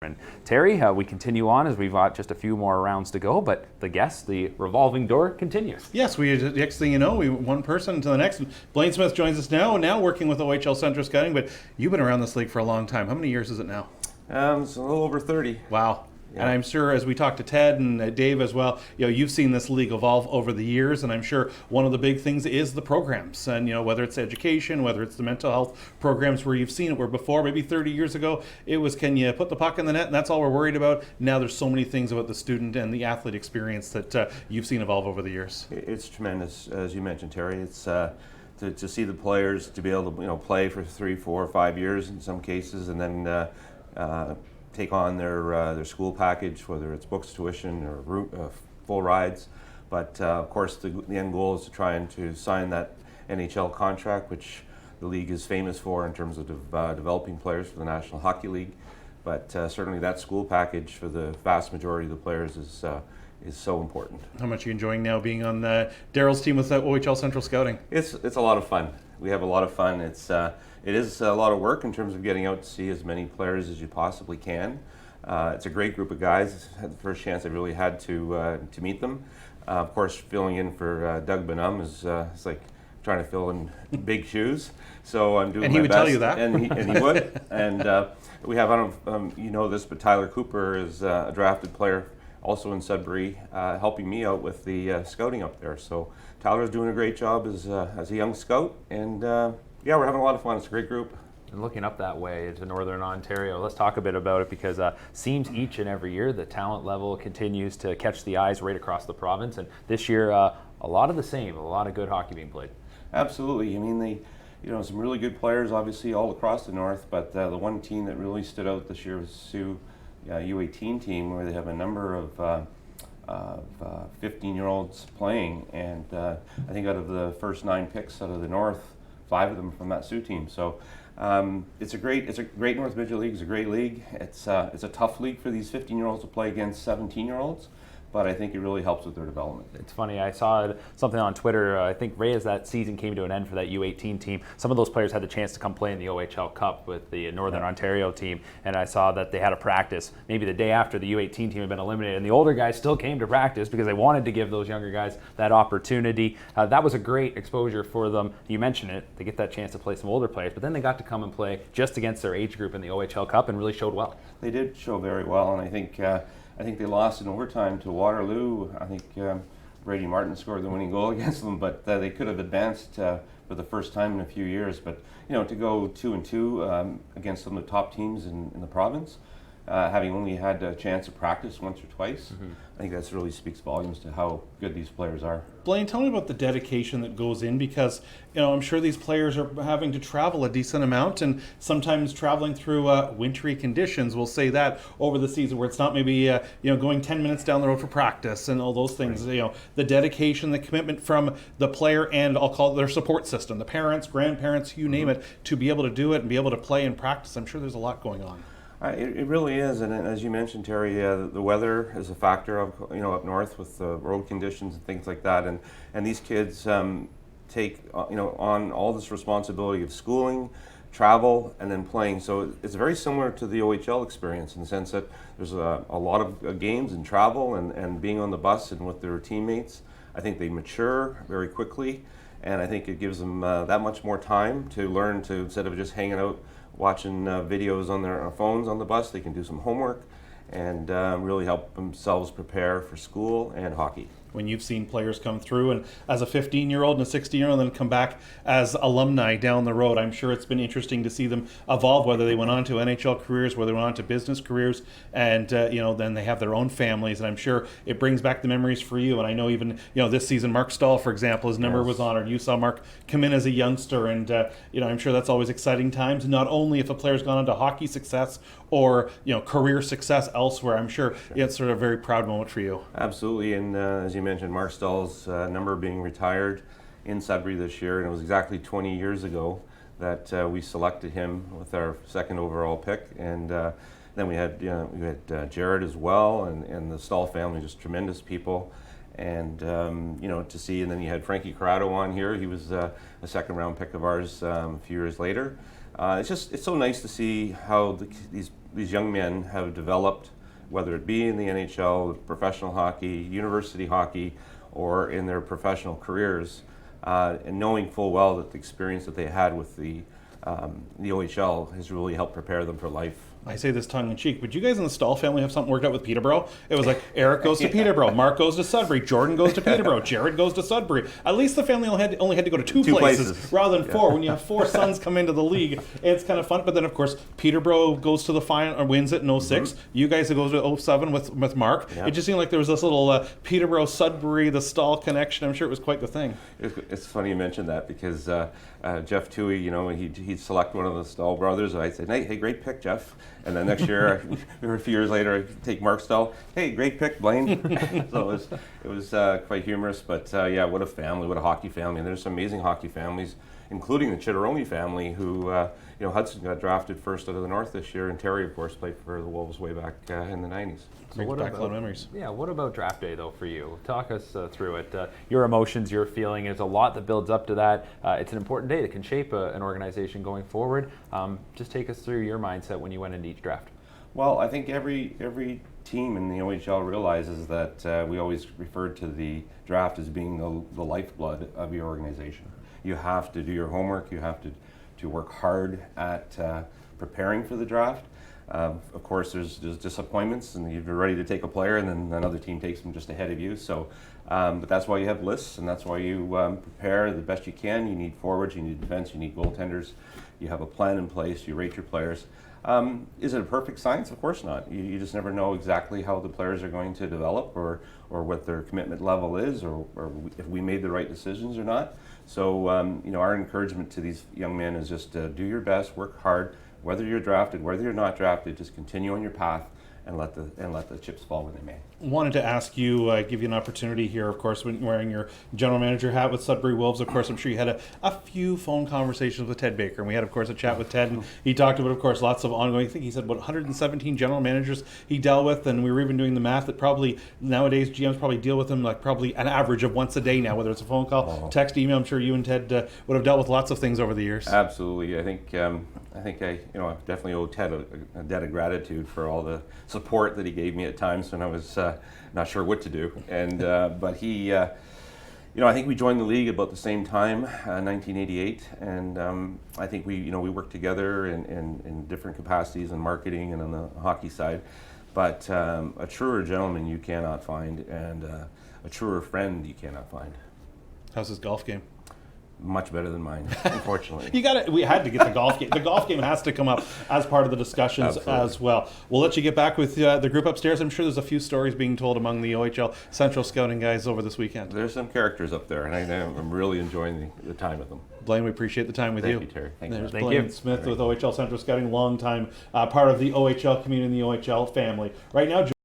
And Terry, we continue on as we've got just a few more rounds to go, but the revolving door continues. Yes, the next thing you know, we one person to the next. Blaine Smith joins us now working with OHL Central Scouting, but you've been around this league for a long time. How many years is it now? It's a little over 30. Wow. Yeah. And I'm sure as we talk to Ted and Dave as well, you've seen this league evolve over the years, and I'm sure one of the big things is the programs, and whether it's education, whether it's the mental health programs, where you've seen it, where before, maybe 30 years ago, it was, can you put the puck in the net, and that's all we're worried about. Now there's so many things about the student and the athlete experience that you've seen evolve over the years. It's tremendous, as you mentioned, Terry. It's to see the players to be able to play for 3, 4, 5 years in some cases, and then take on their school package, whether it's books, tuition, or full rides. But of course, the end goal is to try and to sign that NHL contract, which the league is famous for in terms of developing players for the National Hockey League. But certainly that school package for the vast majority of the players is so important. How much are you enjoying now being on Daryl's team with OHL Central Scouting? It's a lot of fun. We have a lot of fun. It is a lot of work in terms of getting out to see as many players as you possibly can. It's a great group of guys. The first chance I really had to meet them. Of course, filling in for Doug Benum is like trying to fill in big shoes. So I'm doing my best. And he would tell you that. And he would. And we have, I don't know if you know this, but Tyler Cooper is a drafted player also in Sudbury, helping me out with the scouting up there. So Tyler's doing a great job as a young scout, and yeah, we're having a lot of fun. It's a great group. And looking up that way to Northern Ontario, let's talk a bit about it, because seems each and every year the talent level continues to catch the eyes right across the province, and this year a lot of the same, a lot of good hockey being played. Absolutely. I mean, some really good players, obviously, all across the north, but the one team that really stood out this year was Sioux U18 team, where they have a number of 15-year-olds playing, and I think out of the first 9 picks out of the north, 5 of them from that Sioux team. So it's a great North Midget League. It's a great league. It's a tough league for these 15-year-olds to play against 17-year-olds, but I think it really helps with their development. It's funny, I saw something on Twitter, I think right as that season came to an end for that U18 team, some of those players had the chance to come play in the OHL Cup with the Northern Ontario team, and I saw that they had a practice maybe the day after the U18 team had been eliminated, and the older guys still came to practice because they wanted to give those younger guys that opportunity. That was a great exposure for them. You mentioned it, they get that chance to play some older players, but then they got to come and play just against their age group in the OHL Cup and really showed well. They did show very well, and I think they lost in overtime to Waterloo. I think Brady Martin scored the winning goal against them, but they could have advanced for the first time in a few years. But to go 2-2 against some of the top teams in the province, having only had a chance to practice once or twice, I think that really speaks volumes to how good these players are. Blaine, tell me about the dedication that goes in, because I'm sure these players are having to travel a decent amount, and sometimes traveling through wintry conditions, we'll say that, over the season, where it's not maybe going 10 minutes down the road for practice and all those things. Right. The dedication, the commitment from the player, and I'll call it their support system, the parents, grandparents, you name it, to be able to do it and be able to play and practice. I'm sure there's a lot going on. It really is, and as you mentioned, Terry, the weather is a factor of up north with the road conditions and things like that, and these kids take on all this responsibility of schooling, travel, and then playing. So it's very similar to the OHL experience in the sense that there's a lot of games and travel and being on the bus and with their teammates. I think they mature very quickly, and I think it gives them that much more time to learn to, instead of just hanging out watching videos on their phones on the bus, they can do some homework and really help themselves prepare for school and hockey. When you've seen players come through and as a 15-year-old and a 16-year-old and then come back as alumni down the road, I'm sure it's been interesting to see them evolve, whether they went on to NHL careers, whether they went on to business careers, and then they have their own families, and I'm sure it brings back the memories for you. And I know even this season, Mark Stahl, for example, his number was honored. You saw Mark come in as a youngster, and I'm sure that's always exciting times, not only if a player's gone on to hockey success or career success elsewhere. I'm sure it's sort of a very proud moment for you. Absolutely, and as you mentioned, Mark Stahl's number being retired in Sudbury this year, and it was exactly 20 years ago that we selected him with our second overall pick, and then we had Jared as well, and the Stahl family, just tremendous people, and to see, and then you had Frankie Corrado on here. He was a second round pick of ours a few years later. It's so nice to see how these these young men have developed, whether it be in the NHL, professional hockey, university hockey, or in their professional careers, and knowing full well that the experience that they had with the OHL has really helped prepare them for life. I say this tongue in cheek, but you guys in the Stahl family have something worked out with Peterborough? It was like Eric goes to Peterborough, Mark goes to Sudbury, Jordan goes to Peterborough, Jared goes to Sudbury. At least the family only had to go to two places rather than four. When you have four sons come into the league, it's kind of fun. But then, of course, Peterborough goes to the final or wins it in 06. You guys go to 07 with Mark. It just seemed like there was this little Peterborough, Sudbury, the Stahl connection. I'm sure it was quite the thing. It's funny you mentioned that because Jeff Toohey, you know, he'd select one of the Stahl brothers. I'd say, hey, great pick, Jeff. And then next year, or a few years later, I'd take Mark Stahl. Hey, great pick, Blaine. So it was quite humorous. But yeah, what a family, what a hockey family. And there's some amazing hockey families, including the Chitteroni family, who, you know, Hudson got drafted first out of the North this year, and Terry, of course, played for the Wolves way back in the 90s. So what back a lot of memories. Yeah, what about draft day, though, for you? Talk us through it. Your emotions, your feeling. There's a lot that builds up to that. It's an important day that can shape an organization going forward. Just take us through your mindset when you went into each draft. Well, I think every team in the OHL realizes that we always referred to the draft as being the lifeblood of your organization. You have to do your homework. You have to work hard at preparing for the draft. Of course, there's disappointments, and you're ready to take a player, and then another team takes them just ahead of you. So, but that's why you have lists, and that's why you prepare the best you can. You need forwards, you need defense, you need goaltenders. You have a plan in place. You rate your players. Is it a perfect science? Of course not. You just never know exactly how the players are going to develop, or what their commitment level is, or if we made the right decisions or not. So, you know, our encouragement to these young men is just do your best, work hard. Whether you're drafted, whether you're not drafted, just continue on your path and let the chips fall when they may. Wanted to ask you, give you an opportunity here, of course, when wearing your general manager hat with Sudbury Wolves. Of course, I'm sure you had a few phone conversations with Ted Baker, and we had, of course, a chat with Ted, and he talked about, of course, lots of ongoing. I think he said about 117 general managers he dealt with, and we were even doing the math that probably nowadays GMs probably deal with them like probably an average of once a day now, whether it's a phone call, text, email. I'm sure you and Ted would have dealt with lots of things over the years. Absolutely. I think I definitely owe Ted a debt of gratitude for all the support that he gave me at times when I was not sure what to do. And but he, I think we joined the league about the same time, 1988, and I think we worked together in different capacities in marketing and on the hockey side. But a truer gentleman you cannot find, and a truer friend you cannot find. How's his golf game? Much better than mine, unfortunately. We had to get the golf game. The golf game has to come up as part of the discussions as well. We'll let you get back with the group upstairs. I'm sure there's a few stories being told among the OHL Central Scouting guys over this weekend. There's some characters up there, and I'm really enjoying the time with them. Blaine, we appreciate the time with you. Thank you, Terry. There's Blaine Smith with OHL Central Scouting, long time part of the OHL community and the OHL family. Right now,